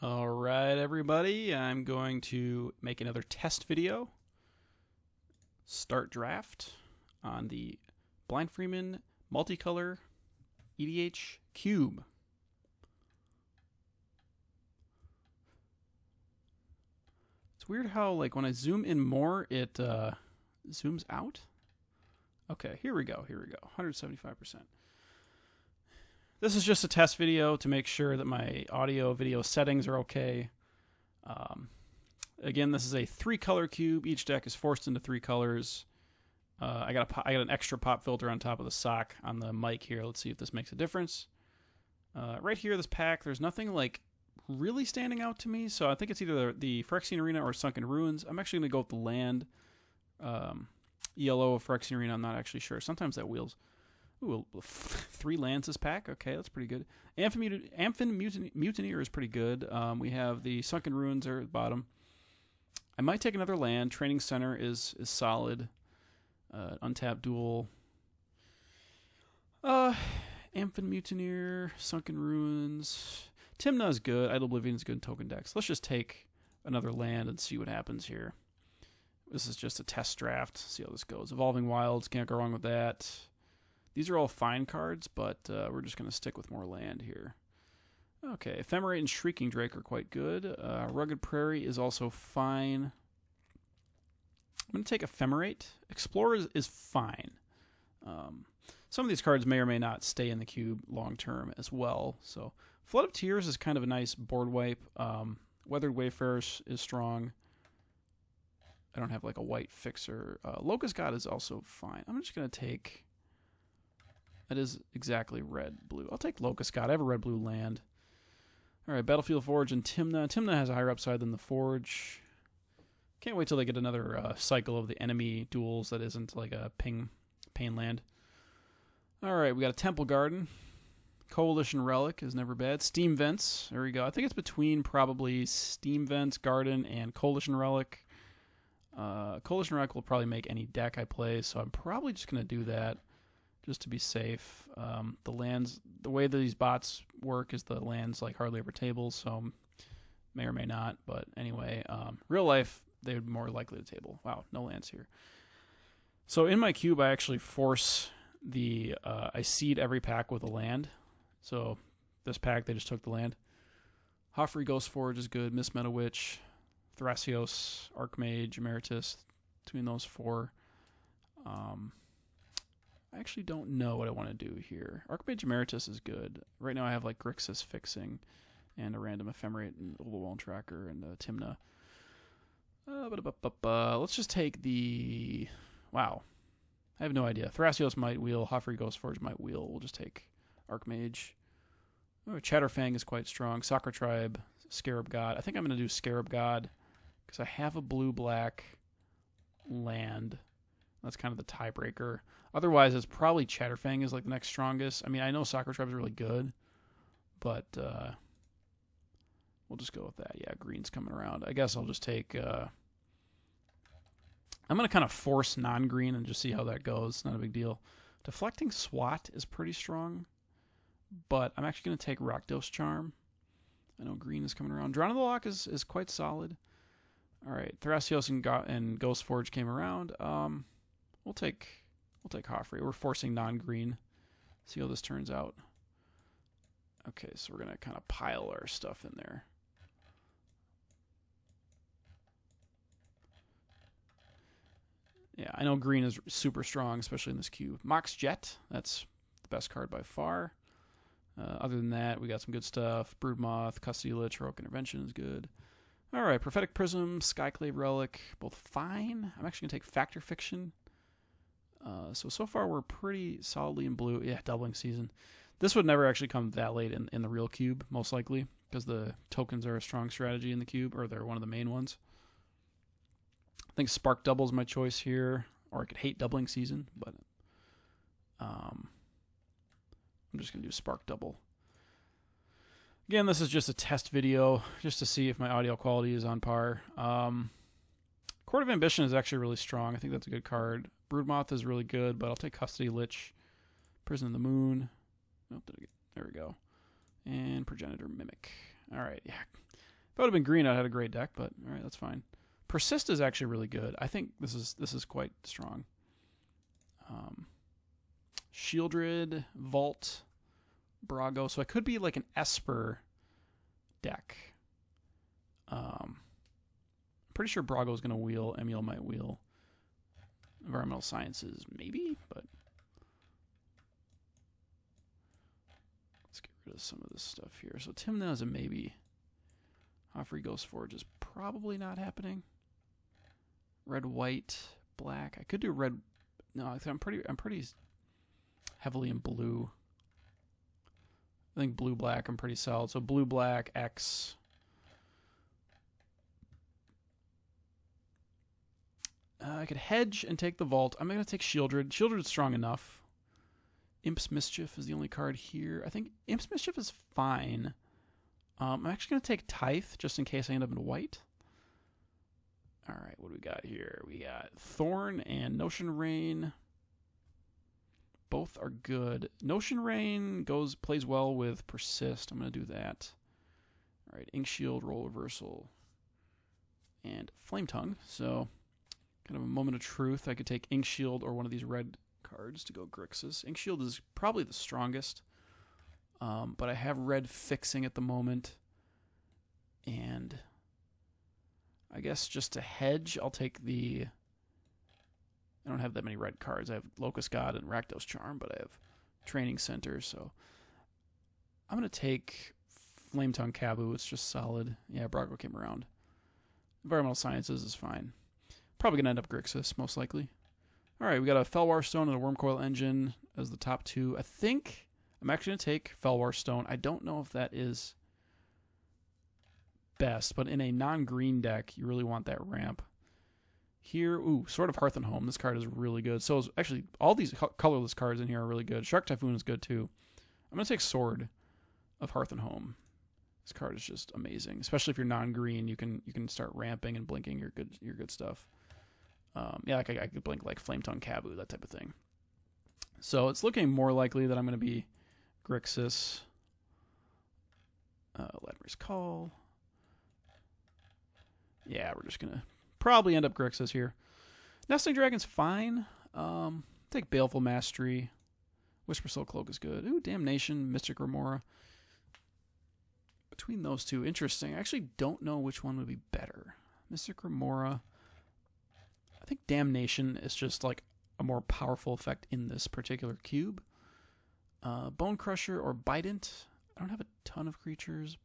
All right, everybody, I'm going to make another test video. Start draft on the Blindfremen multicolor EDH cube. It's weird how, like, when I zoom in more, it zooms out. Okay, here we go. 175%. This is just a test video to make sure that my audio video settings are okay. Again, this is a 3-color cube. Each deck is forced into 3 colors. I got an extra pop filter on top of the sock on the mic here. Let's see if this makes a difference. Right here, this pack, there's nothing like really standing out to me, so I think it's either the Phyrexian Arena or Sunken Ruins. I'm actually going to go with the land. ELO of Phyrexian Arena, I'm not actually sure. Sometimes that wheels. Ooh, 3 lands this pack. Okay, that's pretty good. Amphin Mutineer is pretty good. We have the Sunken Ruins are at the bottom. I might take another land. Training Center is solid. Untapped duel. Amphin Mutineer, Sunken Ruins. Tymna is good. Idle Oblivion is good in token decks. Let's just take another land and see what happens here. This is just a test draft. See how this goes. Evolving Wilds, can't go wrong with that. These are all fine cards, but we're just going to stick with more land here. Okay, Ephemerate and Shrieking Drake are quite good. Rugged Prairie is also fine. I'm going to take Ephemerate. Explorer is fine. Some of these cards may or may not stay in the cube long term as well. So Flood of Tears is kind of a nice board wipe. Weathered Wayfarer is strong. I don't have like a white fixer. Locust God is also fine. I'm just going to take... That is exactly red-blue. I'll take Locust God. I have a red-blue land. All right, Battlefield Forge and Tymna. Tymna has a higher upside than the Forge. Can't wait till they get another cycle of the enemy duels that isn't like a pain land. All right, we got a Temple Garden. Coalition Relic is never bad. Steam Vents. There we go. I think it's between probably Steam Vents, Garden, and Coalition Relic. Coalition Relic will probably make any deck I play, so I'm probably just going to do that. Just to be safe. The lands, the way that these bots work is the lands like hardly ever tables, so may or may not. But anyway, real life, they would be more likely to table. Wow, no lands here. So in my cube, I actually force the, I seed every pack with a land. So this pack, they just took the land. Hoffrey Ghostforge is good. Miss Meta Witch, Thrasios, Archmage, Emeritus, between those 4. I actually don't know what I want to do here. Archmage Emeritus is good. Right now I have like Grixis fixing and a random Ephemerate and Overwhelm Tracker and Tymna. Let's just take the... Wow. I have no idea. Thrasios might wheel. Hoffrey Ghostforge might wheel. We'll just take Archmage. Oh, Chatterfang is quite strong. Sakura Tribe, Scarab God. I think I'm going to do Scarab God because I have a blue-black land. That's kind of the tiebreaker. Otherwise, it's probably Chatterfang is like the next strongest. I mean, I know Sakura Tribe is really good, but we'll just go with that. Yeah, green's coming around. I guess I'll just take... I'm going to kind of force non-green and just see how that goes. Not a big deal. Deflecting Swat is pretty strong, but I'm actually going to take Rakdos Charm. I know green is coming around. Drawn to the Lock is quite solid. All right, Thrasios and Ghostforge came around. We'll take Hoffrey. We're forcing non-green. See how this turns out. Okay, so we're going to kind of pile our stuff in there. Yeah, I know green is super strong, especially in this cube. Mox Jet, that's the best card by far. Other than that, we got some good stuff. Broodmoth, Custody Lich, Heroic Intervention is good. All right, Prophetic Prism, Skyclave Relic, both fine. I'm actually going to take Factor Fiction. So far we're pretty solidly in blue. Yeah, Doubling Season. This would never actually come that late in the real cube, most likely, because the tokens are a strong strategy in the cube, or they're one of the main ones. I think Spark Double is my choice here, or I could hate Doubling Season, but I'm just going to do Spark Double. Again, this is just a test video, just to see if my audio quality is on par. Court of Ambition is actually really strong. I think that's a good card. Broodmoth is really good, but I'll take Custody Lich. Prison of the Moon. Oh, there we go. And Progenitor Mimic. All right, yeah. If I would have been green, I'd had a great deck, but all right, that's fine. Persist is actually really good. I think this is quite strong. Shieldred, Vault, Brago. So it could be like an Esper deck. Pretty sure Brago is going to wheel. Emil might wheel. Environmental Sciences, maybe, but let's get rid of some of this stuff here. So Timna is a maybe. Offrey Ghost Forge is probably not happening. Red, white, black. I could do red. No, I'm pretty heavily in blue. I think blue, black, I'm pretty solid. So blue, black, X. I could hedge and take the Vault. I'm going to take Shieldred. Shieldred's strong enough. Imp's Mischief is the only card here. I think Imp's Mischief is fine. I'm actually going to take Tithe just in case I end up in white. All right, what do we got here? We got Thorn and Notion Rain. Both are good. Notion Rain plays well with Persist. I'm going to do that. All right, Ink Shield, Role Reversal, and Flame Tongue. So kind of a moment of truth. I could take Ink Shield or one of these red cards to go Grixis. Ink Shield is probably the strongest, but I have red fixing at the moment. And I guess just to hedge, I'll take the... I don't have that many red cards. I have Locust God and Rakdos Charm, but I have Training Center, so I'm going to take Flame Tongue Kabu. It's just solid. Yeah, Brago came around. Environmental Sciences is fine. Probably going to end up Grixis, most likely. All right, we got a Felwar Stone and a Wormcoil Engine as the top two. I think I'm actually going to take Felwar Stone. I don't know if that is best, but in a non-green deck, you really want that ramp. Here, ooh, Sword of Hearth and Home. This card is really good. So is actually, all these colorless cards in here are really good. Shark Typhoon is good too. I'm going to take Sword of Hearth and Home. This card is just amazing, especially if you're non-green. You can start ramping and blinking your good stuff. Yeah, like I could blink like Flame Tongue Kabu, that type of thing. So it's looking more likely that I'm going to be Grixis. Ladmer's Call. Yeah, we're just going to probably end up Grixis here. Nesting Dragon's fine. Take Baleful Mastery. Whisper Soul Cloak is good. Ooh, Damnation, Mystic Remora. Between those two, interesting. I actually don't know which one would be better. Mystic Remora. I think Damnation is just like a more powerful effect in this particular cube. Bone Crusher or Bident. I don't have a ton of creatures.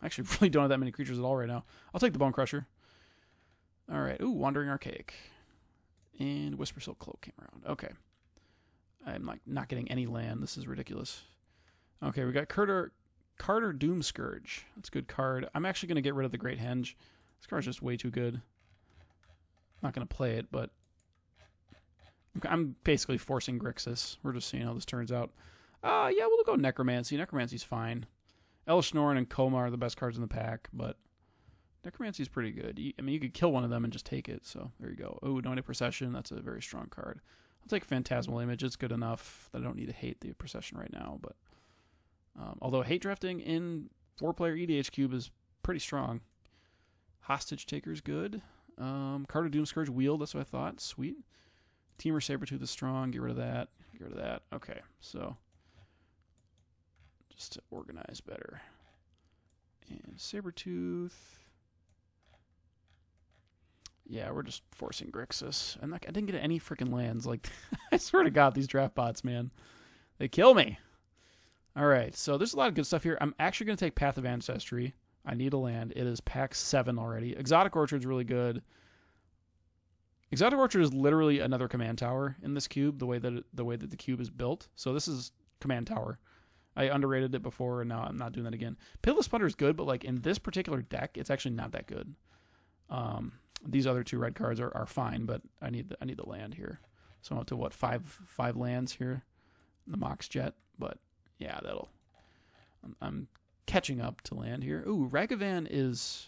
I actually really don't have that many creatures at all right now. I'll take the Bone Crusher. All right. Ooh, Wandering Archaic. And Whisper Soul Cloak came around. Okay. I'm like not getting any land. This is ridiculous. Okay, we got Carter Doom Scourge. That's a good card. I'm actually going to get rid of the Great Henge. This card's just way too good. I'm not going to play it, but I'm basically forcing Grixis. We're just seeing how this turns out. Yeah, we'll go Necromancy. Necromancy's fine. Elesh Norn and Koma are the best cards in the pack, but Necromancy's pretty good. I mean, you could kill one of them and just take it, so there you go. Oh, Dominate Procession. That's a very strong card. I'll take Phantasmal Image. It's good enough that I don't need to hate the Procession right now, but although hate drafting in 4-player EDH Cube is pretty strong. Hostage Taker's good. Carter Doom Scourge Wield, that's what I thought. Sweet. Teamer Sabretooth is strong. Get rid of that. Get rid of that. Okay, so just to organize better. And Sabretooth. Yeah, we're just forcing Grixis. I didn't get any freaking lands. Like, I swear to God, these draft bots, man. They kill me. All right, so there's a lot of good stuff here. I'm actually going to take Path of Ancestry. I need a land. It is pack 7 already. Exotic Orchard's really good. Exotic Orchard is literally another command tower in this cube, the way that the cube is built. So this is command tower. I underrated it before, and now I'm not doing that again. Pitiless Plunder is good, but like in this particular deck, it's actually not that good. These other 2 red cards are fine, but I need the land here. So I'm up to what, five lands here in the Mox Jet, but yeah, I'm catching up to land here. Ooh, Ragavan is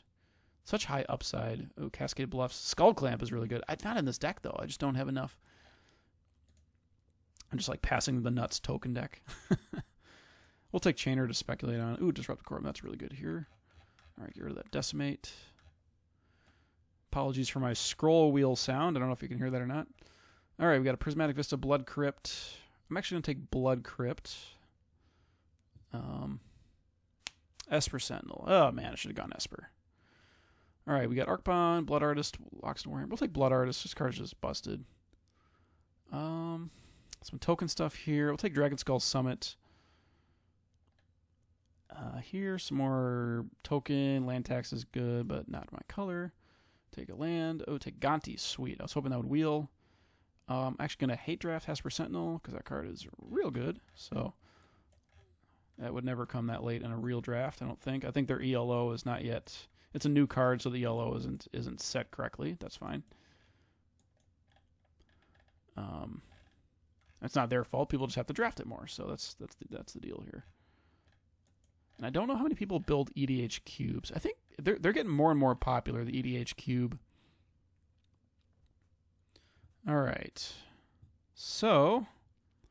such high upside. Ooh, Cascade Bluffs. Skull Clamp is really good. Not in this deck though. I just don't have enough. I'm just like passing the nuts token deck. We'll take Chainer to speculate on. Ooh, Disrupt Corp. That's really good here. All right, get rid of that Decimate. Apologies for my scroll wheel sound. I don't know if you can hear that or not. All right, we got a Prismatic Vista Blood Crypt. I'm actually going to take Blood Crypt. Esper Sentinel. Oh, man, I should have gone Esper. All right, we got Arcbond, Blood Artist, Loxton Warhammer. We'll take Blood Artist. This card's just busted. Some token stuff here. We'll take Dragon Skull Summit. Here, some more token. Land tax is good, but not my color. Take a land. Oh, take Gonti. Sweet. I was hoping that would wheel. I'm actually going to hate draft Esper Sentinel because that card is real good. So that would never come that late in a real draft, I don't think. I think their ELO is not yet. It's a new card, so the ELO isn't set correctly. That's fine. It's not their fault. People just have to draft it more. So that's the deal here. And I don't know how many people build EDH cubes. I think they're getting more and more popular, the EDH cube. All right. So,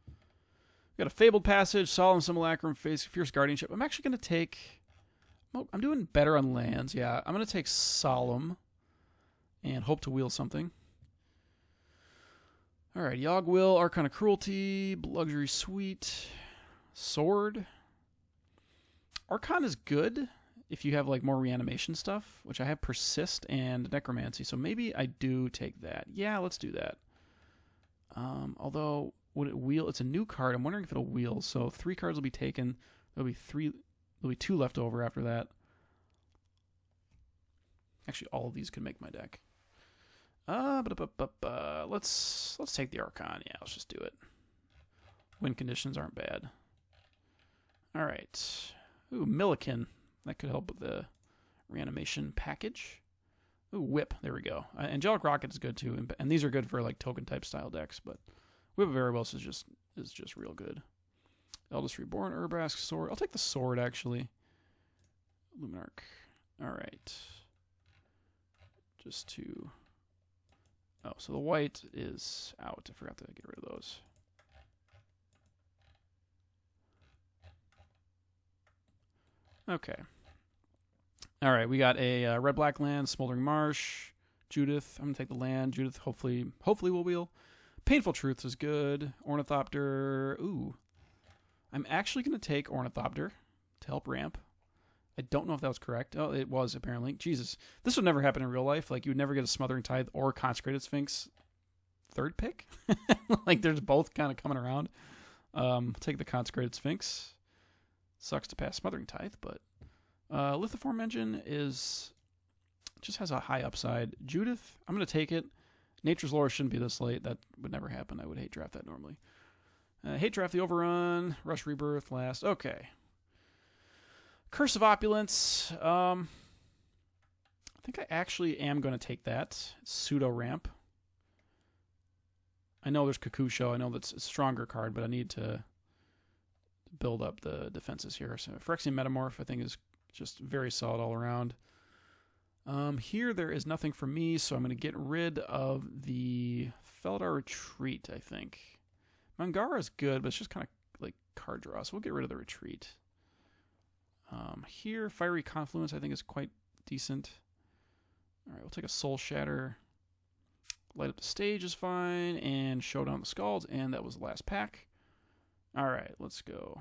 we got a Fabled Passage, Solemn Simulacrum, Fierce Guardianship. I'm actually going to take... Oh, I'm doing better on lands. Yeah, I'm going to take Solemn and hope to wheel something. All right, Yogg Will, Arcana Cruelty, Luxury Suite, Sword. Archon is good if you have like more reanimation stuff, which I have Persist and Necromancy, so maybe I do take that. Yeah, let's do that. Although, would it wheel? It's a new card. I'm wondering if it'll wheel. So 3 cards will be taken. There'll be 2 left over after that. Actually, all of these could make my deck. Let's take the Archon. Yeah, let's just do it. Win conditions aren't bad. All right. Ooh, Milliken. That could help with the reanimation package. Ooh, Whip. There we go. Angelic Rocket is good too, and these are good for like token type style decks. But Whip of Erebos is just real good. Eldest Reborn, Urbrask, Sword. I'll take the Sword actually. Luminarch. All right. Just to. Oh, so the white is out. I forgot to get rid of those. Okay. All right, we got a red-black land, Smoldering Marsh, Judith. I'm going to take the land. Judith hopefully will wheel. Painful Truths is good. Ornithopter. Ooh. I'm actually going to take Ornithopter to help ramp. I don't know if that was correct. Oh, it was, apparently. Jesus. This would never happen in real life. Like, you would never get a Smothering Tithe or Consecrated Sphinx third pick. Like, there's both kind of coming around. Take the Consecrated Sphinx. Sucks to pass Smothering Tithe, but Lithoform Engine just has a high upside. Judith, I'm going to take it. Nature's Lore shouldn't be this late. That would never happen. I would hate draft that normally. Hate draft the Overrun. Rush Rebirth last. Okay. Curse of Opulence. I think I actually am going to take that. Pseudo Ramp. I know there's Kakusho. I know that's a stronger card, but I need to build up the defenses here. So Phyrexian Metamorph, I think, is just very solid all around. Here, there is nothing for me, so I'm going to get rid of the Feldar Retreat, I think. Mangara is good, but it's just kind of like card draw, so we'll get rid of the Retreat. Here, Fiery Confluence, I think, is quite decent. All right, we'll take a Soul Shatter. Light Up the Stage is fine, and Showdown the Scalds, and that was the last pack. All right, let's go.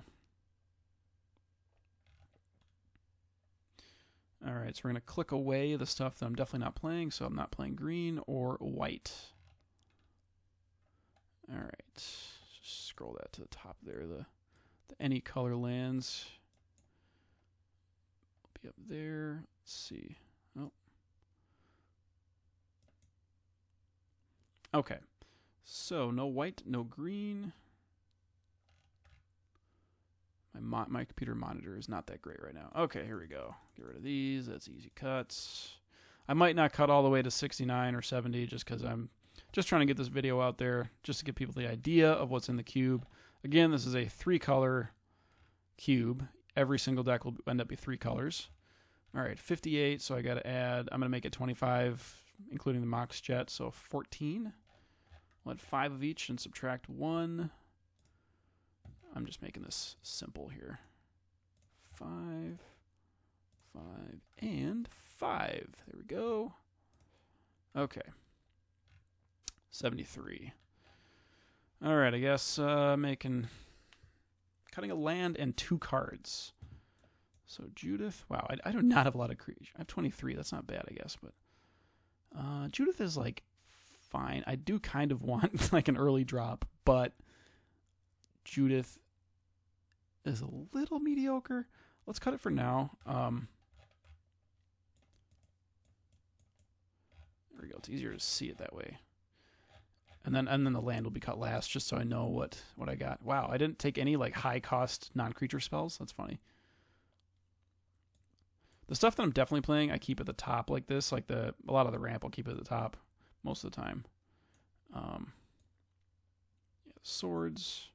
All right, so we're going to click away the stuff that I'm definitely not playing, so I'm not playing green or white. All right, just scroll that to the top there. The any color lands will be up there. Let's see. Oh. Okay, so no white, no green. My computer monitor is not that great right now. Okay, here we go. Get rid of these. That's easy cuts. I might not cut all the way to 69 or 70 just because I'm just trying to get this video out there just to give people the idea of what's in the cube. Again, this is a 3-color cube. Every single deck will end up being 3 colors. All right, 58, so I got to add, I'm going to make it 25, including the Mox Jet, so 14. I'll add 5 of each and subtract 1. I'm just making this simple here. 5, 5, and 5. There we go. Okay. 73. All right, I guess cutting a land and 2 cards. So Judith, wow, I do not have a lot of creatures. I have 23. That's not bad, I guess, but Judith is like fine. I do kind of want like an early drop, but Judith is a little mediocre. Let's cut it for now. There we go. It's easier to see it that way. And then the land will be cut last, just so I know what I got. Wow, I didn't take any like high cost non-creature spells. That's funny. The stuff that I'm definitely playing, I keep at the top like this. Like a lot of the ramp, I'll keep it at the top most of the time. Yeah, swords.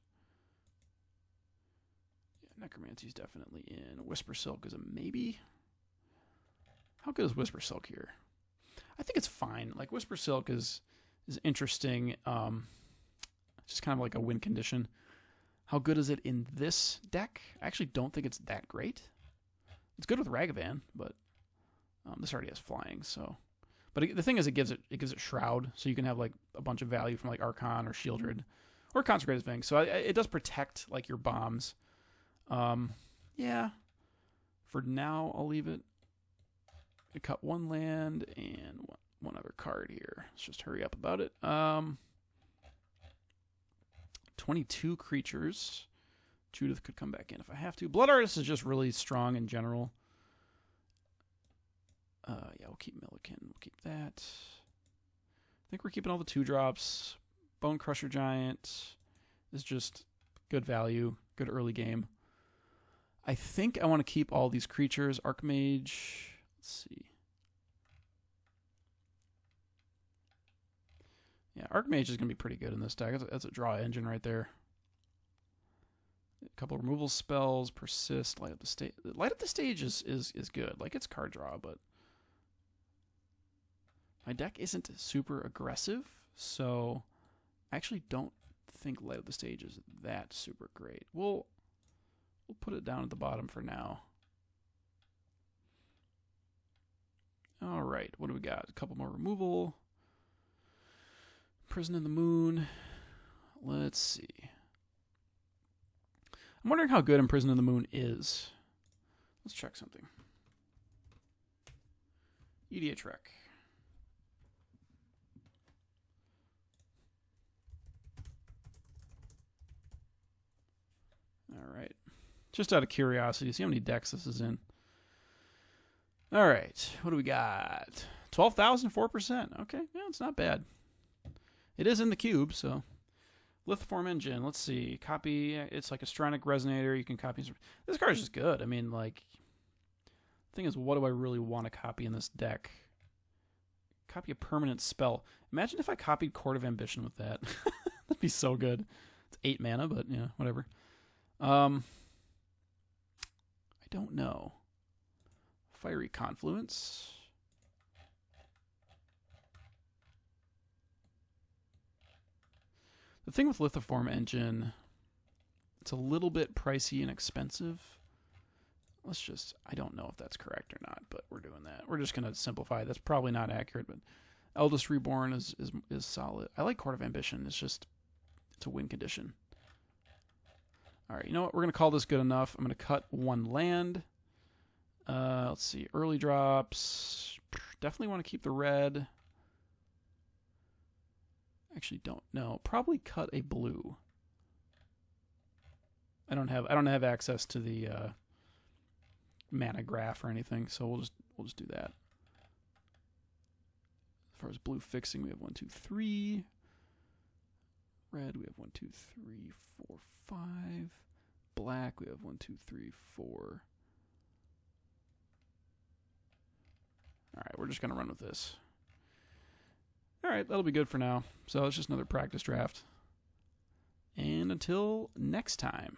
Yeah, Necromancy's definitely in. Whisper Silk is a maybe. How good is Whisper Silk here? I think it's fine. Like Whisper Silk is interesting. Just kind of like a win condition. How good is it in this deck? I actually don't think it's that great. It's good with Ragavan, but this already has flying. So, but the thing is, it gives it Shroud, so you can have like a bunch of value from like Archon or Shieldred or Consecrated Fang. So it does protect like your bombs. Yeah. For now, I'll leave it. I cut 1 land and one other card here. Let's just hurry up about it. 22 creatures. Judith could come back in if I have to. Blood Artist is just really strong in general. Yeah, we'll keep Milliken. We'll keep that. I think we're keeping all the 2-drops. Bone Crusher Giant is just good value, good early game. I think I want to keep all these creatures. Archmage. Let's see. Yeah, Archmage is going to be pretty good in this deck. That's a draw engine right there. A couple of removal spells, persist, light up the stage. Light up the stage is good. Like, it's card draw, but my deck isn't super aggressive, so I actually don't think light up the stage is that super great. We'll put it down at the bottom for now. All right, what do we got? A couple more removal. Prison in the Moon. Let's see. I'm wondering how good Imprison in the Moon is. Let's check something. EDH Rec. All right. Just out of curiosity, see how many decks this is in. All right. What do we got? 12,004%. Okay. Yeah, it's not bad. It is in the cube, so. Blindfremen engine. Let's see. Copy. It's like a Stronic Resonator. You can copy. This card is just good. I mean, like, the thing is, what do I really want to copy in this deck? Copy a permanent spell. Imagine if I copied Court of Ambition with that. That'd be so good. It's 8 mana, but yeah, whatever. I don't know. Fiery Confluence. The thing with Lithoform Engine, it's a little bit pricey and expensive. I don't know if that's correct or not, but we're doing that. We're just going to simplify. That's probably not accurate, but Eldest Reborn is solid. I like Court of Ambition. It's a win condition. All right, you know what? We're going to call this good enough. I'm going to cut 1 land. Let's see. Early drops. Definitely want to keep the red. Actually, don't know. Probably cut a blue. I don't have access to the mana graph or anything, so we'll just do that. As far as blue fixing, we have 1, 2, 3. Red, we have 1, 2, 3, 4, 5. Black, we have 1, 2, 3, 4. All right, we're just gonna run with this. All right, that'll be good for now. So it's just another practice draft. And until next time.